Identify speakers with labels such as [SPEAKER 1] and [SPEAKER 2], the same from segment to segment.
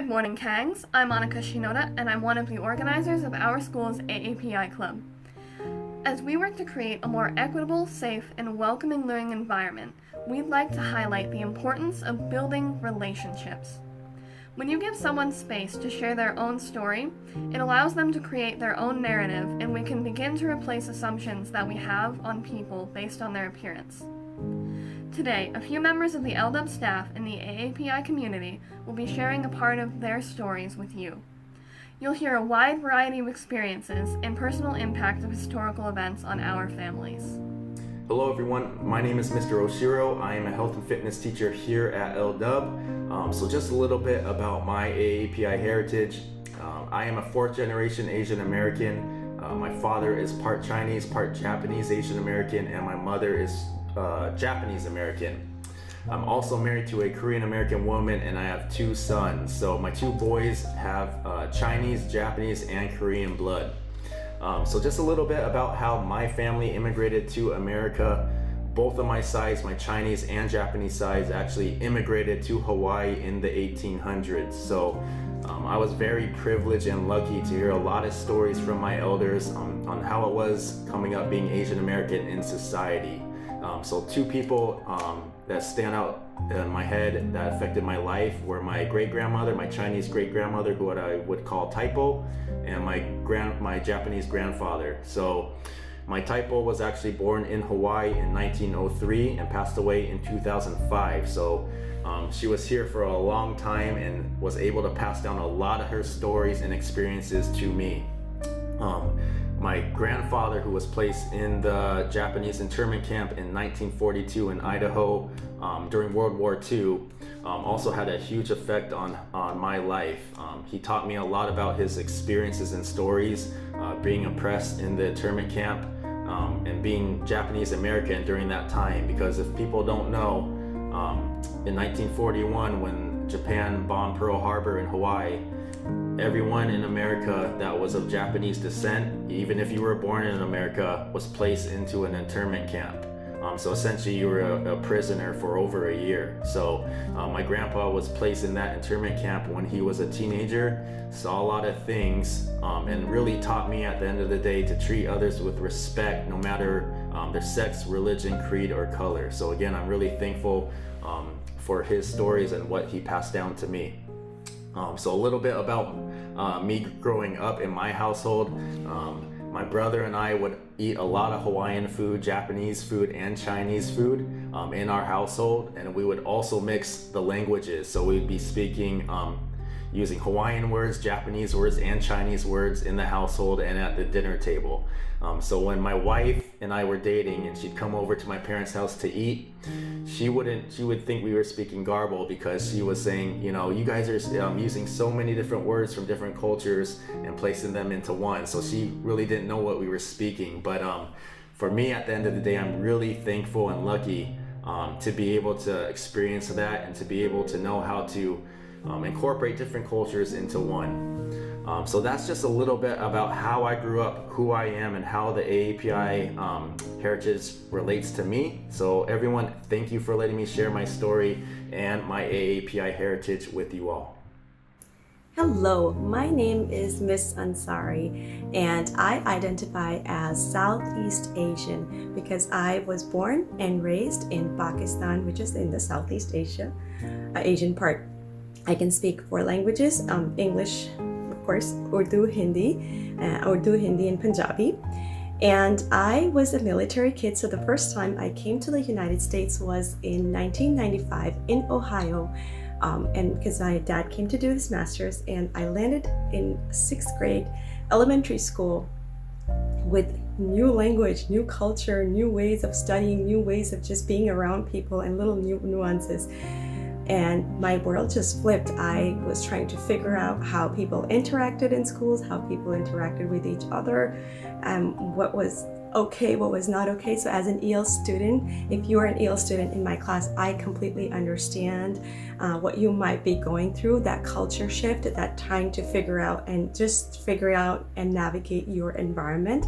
[SPEAKER 1] Good morning, Kangs. I'm Monica Shinoda, and I'm one of the organizers of our school's AAPI club. As we work to create a more equitable, safe, and welcoming learning environment, we'd like to highlight the importance of building relationships. When you give someone space to share their own story, it allows them to create their own narrative, and we can begin to replace assumptions that we have on people based on their appearance. Today, a few members of the LW staff in the AAPI community will be sharing a part of their stories with you. You'll hear a wide variety of experiences and personal impact of historical events on our families.
[SPEAKER 2] Hello everyone, my name is Mr. Oshiro. I am a health and fitness teacher here at LW. So just a little bit about my AAPI heritage. I am a fourth generation Asian American. My father is part Chinese, part Japanese Asian American, and my mother is Japanese American. I'm also married to a Korean American woman, and I have two sons. So my two boys have Chinese, Japanese, and Korean blood. So just a little bit about how my family immigrated to America. Both of my sides, my Chinese and Japanese sides, actually immigrated to Hawaii in the 1800s. So I was very privileged and lucky to hear a lot of stories from my elders on how it was coming up being Asian American in society. So two people that stand out in my head that affected my life were my great-grandmother, my Chinese great-grandmother, who I would call Typo, and my Japanese grandfather. So my Typo was actually born in Hawaii in 1903 and passed away in 2005. So she was here for a long time and was able to pass down a lot of her stories and experiences to me. My grandfather, who was placed in the Japanese internment camp in 1942 in Idaho during World War II, also had a huge effect on my life. He taught me a lot about his experiences and stories being oppressed in the internment camp and being Japanese American during that time. Because if people don't know, in 1941, when Japan bombed Pearl Harbor in Hawaii, everyone in America that was of Japanese descent, even if you were born in America, was placed into an internment camp. So essentially you were a prisoner for over a year. So my grandpa was placed in that internment camp when he was a teenager, saw a lot of things, and really taught me at the end of the day to treat others with respect, no matter their sex, religion, creed, or color. So again, I'm really thankful for his stories and what he passed down to me. So a little bit about me growing up in my household. My brother and I would eat a lot of Hawaiian food, Japanese food, and Chinese food in our household, and we would also mix the languages. So we'd be speaking using Hawaiian words, Japanese words, and Chinese words in the household and at the dinner table. So when my wife and I were dating and she'd come over to my parents' house to eat, she would think we were speaking garble, because she was saying, you guys are using so many different words from different cultures and placing them into one. So she really didn't know what we were speaking. But for me, at the end of the day, I'm really thankful and lucky to be able to experience that and to be able to know how to incorporate different cultures into one. So that's just a little bit about how I grew up, who I am, and how the AAPI heritage relates to me. So everyone, thank you for letting me share my story and my AAPI heritage with you all.
[SPEAKER 3] Hello, my name is Miss Ansari, and I identify as Southeast Asian because I was born and raised in Pakistan, which is in the Southeast Asian part. I can speak 4 languages, English, of course, Urdu, Hindi, and Punjabi. And I was a military kid, so the first time I came to the United States was in 1995 in Ohio, and because my dad came to do his master's, and I landed in 6th grade elementary school with new language, new culture, new ways of studying, new ways of just being around people, and little new nuances. And my world just flipped. I was trying to figure out how people interacted in schools, how people interacted with each other, what was okay, what was not okay. So as an EL student, if you are an EL student in my class, I completely understand what you might be going through, that culture shift, that trying to figure out and navigate your environment.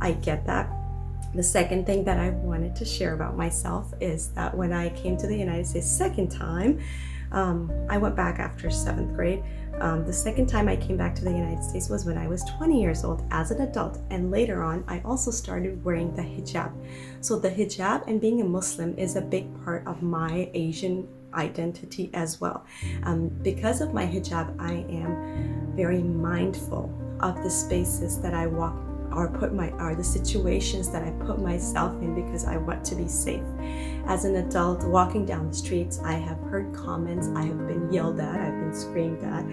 [SPEAKER 3] I get that. The second thing that I wanted to share about myself is that when I came to the United States second time, I went back after 7th grade. The second time I came back to the United States was when I was 20 years old as an adult, and later on I also started wearing the hijab. So the hijab and being a Muslim is a big part of my Asian identity as well. Because of my hijab, I am very mindful of the spaces that I walk or the situations that I put myself in, because I want to be safe. As an adult, walking down the streets, I have heard comments, I have been yelled at, I've been screamed at.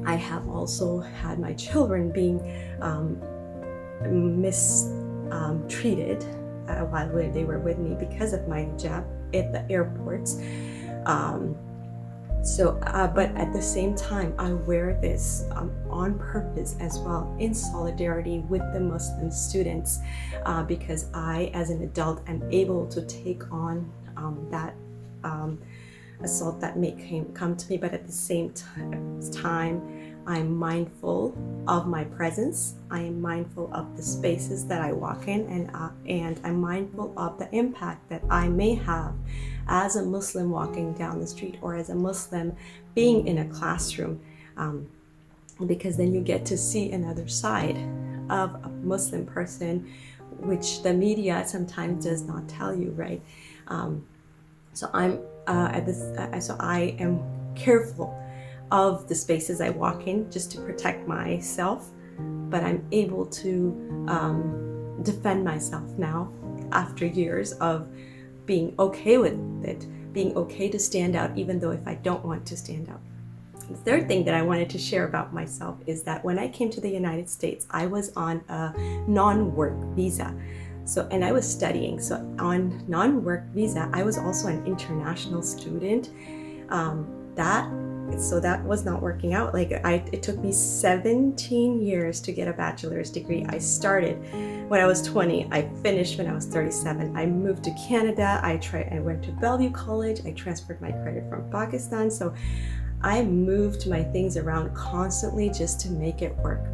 [SPEAKER 3] I have also had my children being mistreated while they were with me because of my hijab at the airports. But at the same time, I wear this on purpose as well, in solidarity with the Muslim students, because I, as an adult, am able to take on that assault that may come to me. But at the same time, I'm mindful of my presence. I am mindful of the spaces that I walk in, and I'm mindful of the impact that I may have as a Muslim walking down the street, or as a Muslim being in a classroom, because then you get to see another side of a Muslim person, which the media sometimes does not tell you, right? So I am careful of the spaces I walk in just to protect myself, but I'm able to defend myself now after years of being okay with it, being okay to stand out even though if I don't want to stand out. The third thing that I wanted to share about myself is that when I came to the United States, I was on a non-work visa. And I was studying. So on non-work visa, I was also an international student. That was not working out. It took me 17 years to get a bachelor's degree. I started when I was 20. I finished when I was 37. I moved to Canada. I went to Bellevue College. I transferred my credit from Pakistan. So I moved my things around constantly just to make it work.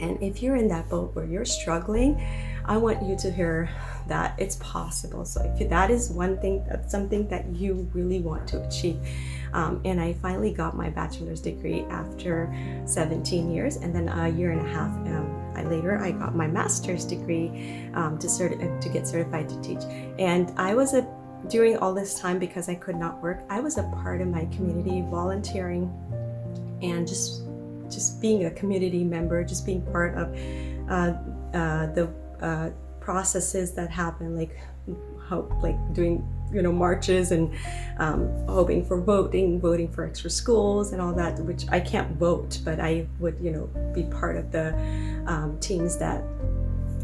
[SPEAKER 3] And if you're in that boat where you're struggling, I want you to hear that it's possible. So if that is one thing, that's something that you really want to achieve. And I finally got my bachelor's degree after 17 years. And then a year and a half later, I got my master's degree to get certified to teach. And during all this time, because I could not work, I was a part of my community, volunteering and just being a community member, just being part of the processes that happen, like doing marches and hoping for voting for extra schools and all that, which I can't vote, but I would be part of the teams that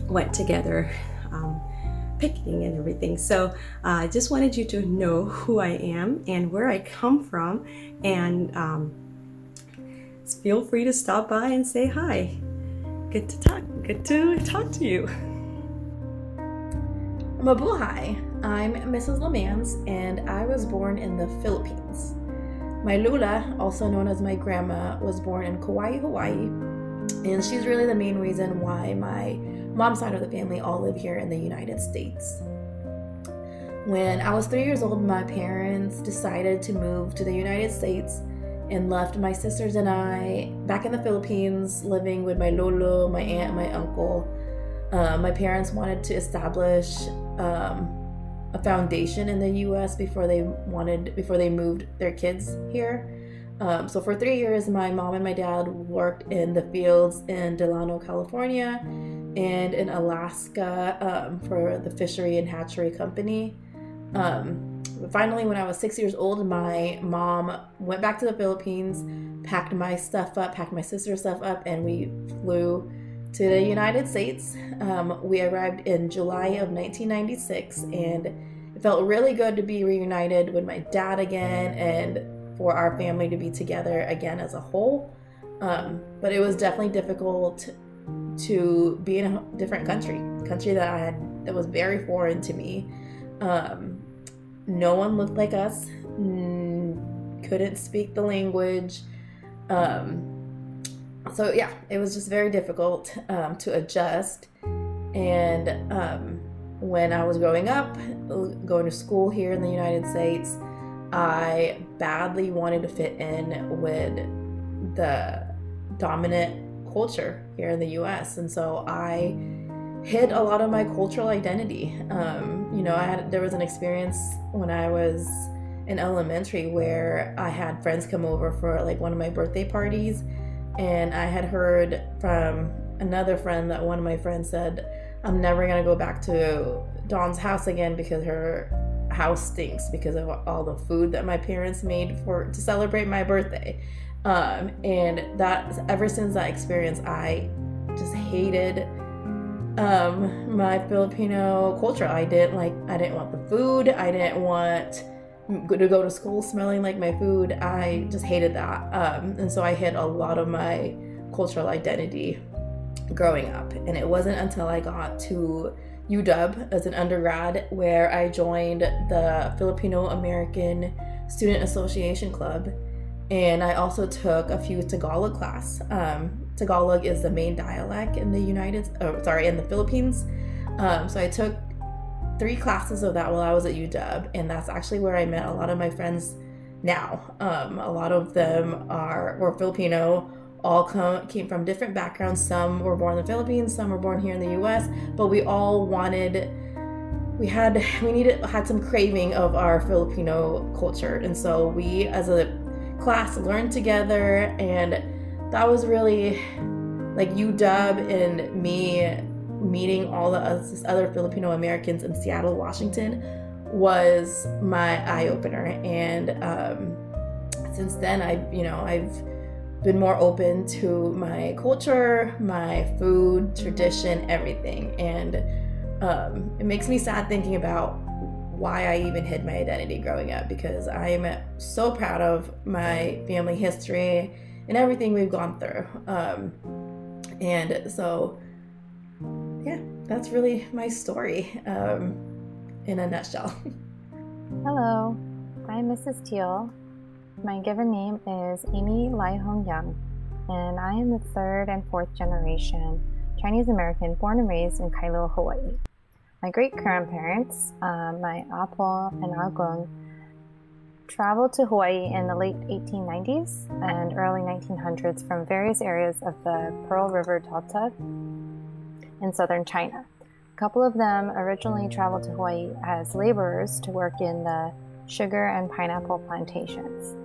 [SPEAKER 3] went together picketing and everything. So I just wanted you to know who I am and where I come from, and feel free to stop by and say hi. Good to talk to you.
[SPEAKER 4] Mabuhay. I'm Mrs. Lamance, and I was born in the Philippines. My Lula, also known as my grandma, was born in Kauai, Hawaii, and she's really the main reason why my mom's side of the family all live here in the United States. When I was 3 years old, my parents decided to move to the United States and left my sisters and I back in the Philippines, living with my lolo, my aunt, my uncle. My parents wanted to establish a foundation in the U.S. before they moved their kids here. So for 3 years, my mom and my dad worked in the fields in Delano, California, and in Alaska for the fishery and hatchery company. Finally, when I was 6 years old, my mom went back to the Philippines, packed my sister's stuff up, and we flew to the United States. We arrived in July of 1996, and it felt really good to be reunited with my dad again and for our family to be together again as a whole. But it was definitely difficult to be in a different country that was very foreign to me. No one looked like us, couldn't speak the language. So yeah, it was just very difficult to adjust. And when I was growing up, going to school here in the United States, I badly wanted to fit in with the dominant culture here in the US. And so I hid a lot of my cultural identity. There was an experience when I was in elementary where I had friends come over for like one of my birthday parties, and I had heard from another friend that one of my friends said, I'm never gonna go back to Dawn's house again because her house stinks because of all the food that my parents made to celebrate my birthday. And that ever since that experience, I just hated my Filipino culture. I didn't want the food. I didn't want to go to school smelling like my food. I just hated that. And so I hid a lot of my cultural identity growing up. And it wasn't until I got to UW as an undergrad where I joined the Filipino American Student Association Club. And I also took a few Tagalog class. Tagalog is the main dialect in the Philippines. So I took 3 classes of that while I was at UW, and that's actually where I met a lot of my friends now. A lot of them were Filipino, all came from different backgrounds. Some were born in the Philippines, some were born here in the US, but we all had some craving of our Filipino culture. And so we as a class learned together, and that was really like UW and me meeting all the other Filipino Americans in Seattle, Washington was my eye-opener. And since then I've been more open to my culture, my food, tradition, everything. And it makes me sad thinking about why I even hid my identity growing up, because I am so proud of my family history and everything we've gone through. And so, yeah, that's really my story in a nutshell.
[SPEAKER 5] Hello, I'm Mrs. Teal. My given name is Amy Lai Hong Young, and I am the 3rd and 4th generation Chinese American born and raised in Kailua, Hawaii. My great-grandparents, my Apo and Agong, traveled to Hawaii in the late 1890s and early 1900s from various areas of the Pearl River Delta in southern China. A couple of them originally traveled to Hawaii as laborers to work in the sugar and pineapple plantations.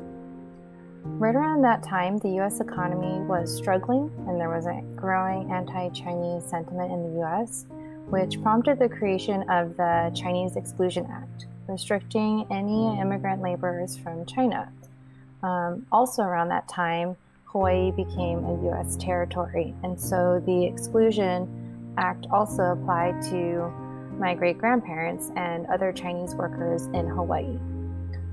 [SPEAKER 5] Right around that time, the U.S. economy was struggling, and there was a growing anti-Chinese sentiment in the U.S., which prompted the creation of the Chinese Exclusion Act, restricting any immigrant laborers from China. Also around that time, Hawaii became a U.S. territory, and so the Exclusion Act also applied to my great-grandparents and other Chinese workers in Hawaii.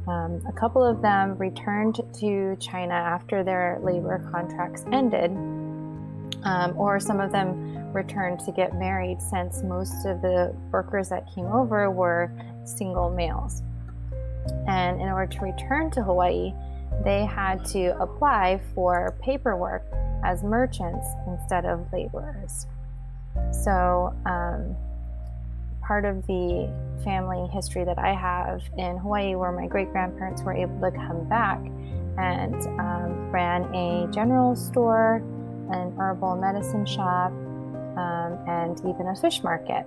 [SPEAKER 5] A couple of them returned to China after their labor contracts ended, or some of them returned to get married, since most of the workers that came over were single males. And in order to return to Hawaii, they had to apply for paperwork as merchants instead of laborers. So part of the family history that I have in Hawaii, where my great-grandparents were able to come back and ran a general store, an herbal medicine shop, and even a fish market.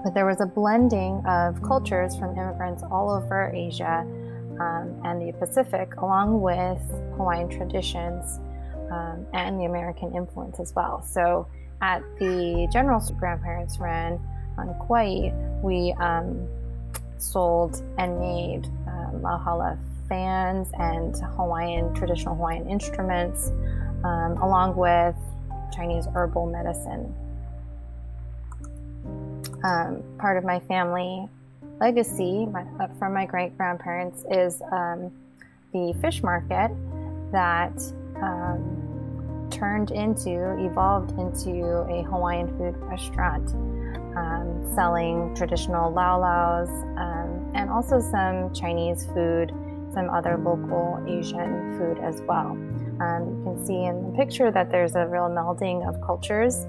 [SPEAKER 5] But there was a blending of cultures from immigrants all over Asia and the Pacific, along with Hawaiian traditions and the American influence as well. So at the general store grandparents ran on Kauai, we sold and made Lauhala fans and traditional Hawaiian instruments, along with Chinese herbal medicine. Part of my family legacy from my great-grandparents is the fish market that evolved into a Hawaiian food restaurant, selling traditional laulaus, and also some Chinese food, some other local Asian food as well. You can see in the picture that there's a real melding of cultures,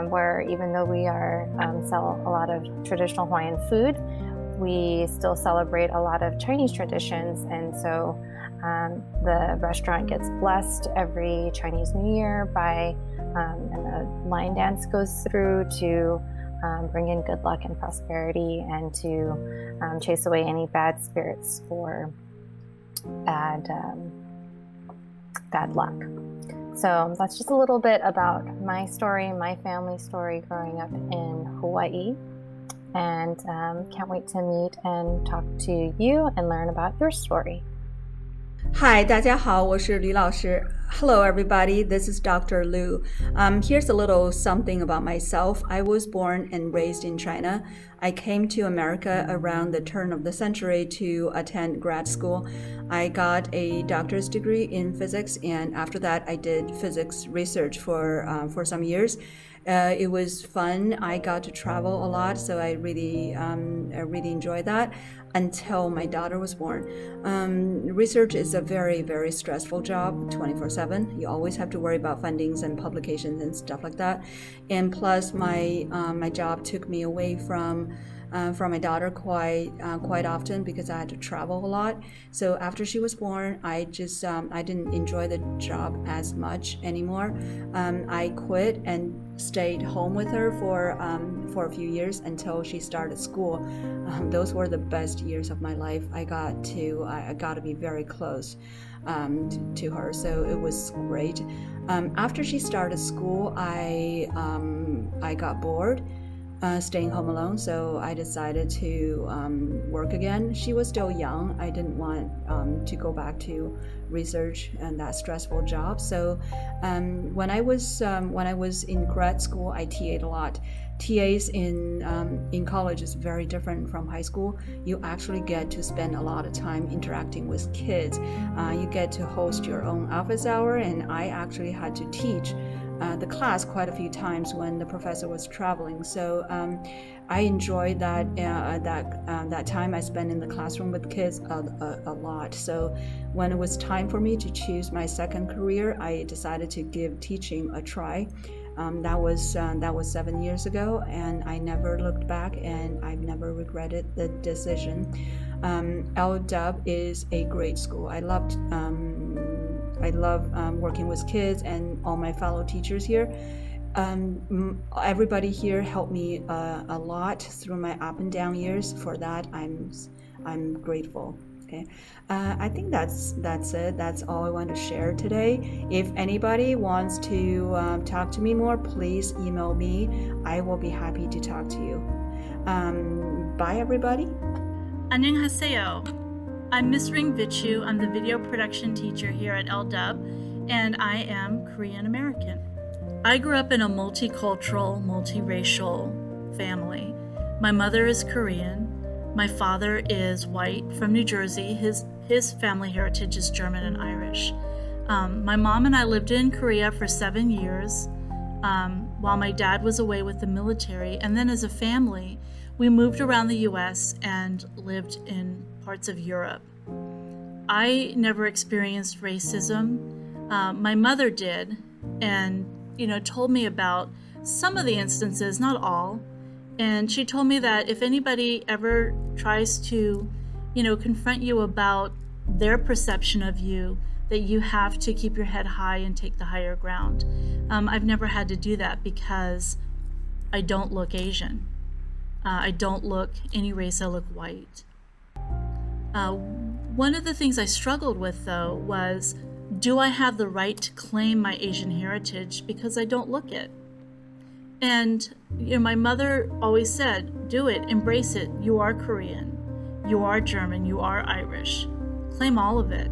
[SPEAKER 5] where even though we sell a lot of traditional Hawaiian food, we still celebrate a lot of Chinese traditions, and so the restaurant gets blessed every Chinese New Year by, and a line dance goes through to bring in good luck and prosperity, and to chase away any bad spirits for bad luck. So that's just a little bit about my story, my family story growing up in Hawaii. And can't wait to meet and talk to you and learn about your story.
[SPEAKER 6] Hi, 大家好，我是吕老师。Hello, everybody. This is Dr. Lu. Here's a little something about myself. I was born and raised in China. I came to America around the turn of the century to attend grad school. I got a doctor's degree in physics, and after that, I did physics research for some years. It was fun. I got to travel a lot, so I really enjoyed that until my daughter was born. Research is a very, very stressful job, 24/7. You always have to worry about fundings and publications and stuff like that. And plus, my job took me away from my daughter quite often because I had to travel a lot. So after she was born, I didn't enjoy the job as much anymore. I quit and stayed home with her for a few years until she started school. Those were the best years of my life. I got to be very close to her, so it was great. After she started school, I got bored. Staying home alone, so I decided to work again. She was still young. I didn't want to go back to research and that stressful job. So when I was in grad school, I TA'd a lot. TAs in college is very different from high school. You actually get to spend a lot of time interacting with kids. You get to host your own office hour, and I actually had to teach the class quite a few times when the professor was traveling. So I enjoyed that time I spent in the classroom with kids a lot. So when it was time for me to choose my second career, I decided to give teaching a try. That was 7 years ago, and I never looked back, and I've never regretted the decision. LW is a great school. I love working with kids and all my fellow teachers here. Everybody here helped me a lot through my up and down years. For that, I'm grateful. Okay, I think that's it. That's all I want to share today. If anybody wants to talk to me more, please email me. I will be happy to talk to you. Bye, everybody.
[SPEAKER 7] 안녕하세요. I'm Miss Ring Vitue. I'm the video production teacher here at LW, and I am Korean American. I grew up in a multicultural, multiracial family. My mother is Korean. My father is white from New Jersey. His family heritage is German and Irish. My mom and I lived in Korea for 7 years while my dad was away with the military. And then as a family, we moved around the US and lived in parts of Europe. I never experienced racism. My mother did, and told me about some of the instances, not all. And she told me that if anybody ever tries to, confront you about their perception of you, that you have to keep your head high and take the higher ground. I've never had to do that because I don't look Asian. I don't look any race. I look white. One of the things I struggled with, though, was, do I have the right to claim my Asian heritage because I don't look it? And my mother always said, do it, embrace it. You are Korean, you are German, you are Irish. Claim all of it.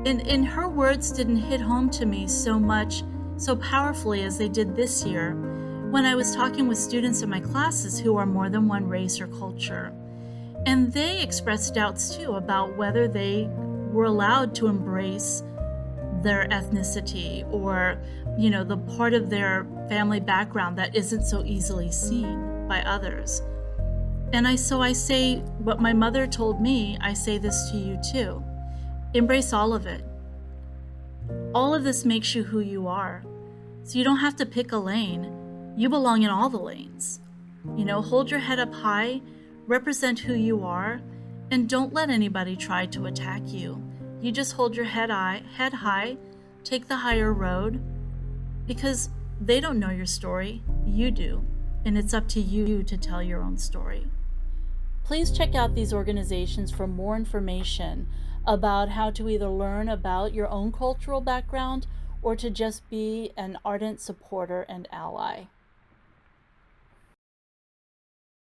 [SPEAKER 7] And her words didn't hit home to me so much, so powerfully as they did this year when I was talking with students in my classes who are more than one race or culture. And they expressed doubts too about whether they were allowed to embrace their ethnicity or, the part of their family background that isn't so easily seen by others. And so I say what my mother told me, I say this to you too. Embrace all of it. All of this makes you who you are. So you don't have to pick a lane. You belong in all the lanes. Hold your head up high, Represent who you are, and don't let anybody try to attack you. You just hold your head high, take the higher road, because they don't know your story, you do, and it's up to you to tell your own story. Please check out these organizations for more information about how to either learn about your own cultural background or to just be an ardent supporter and ally.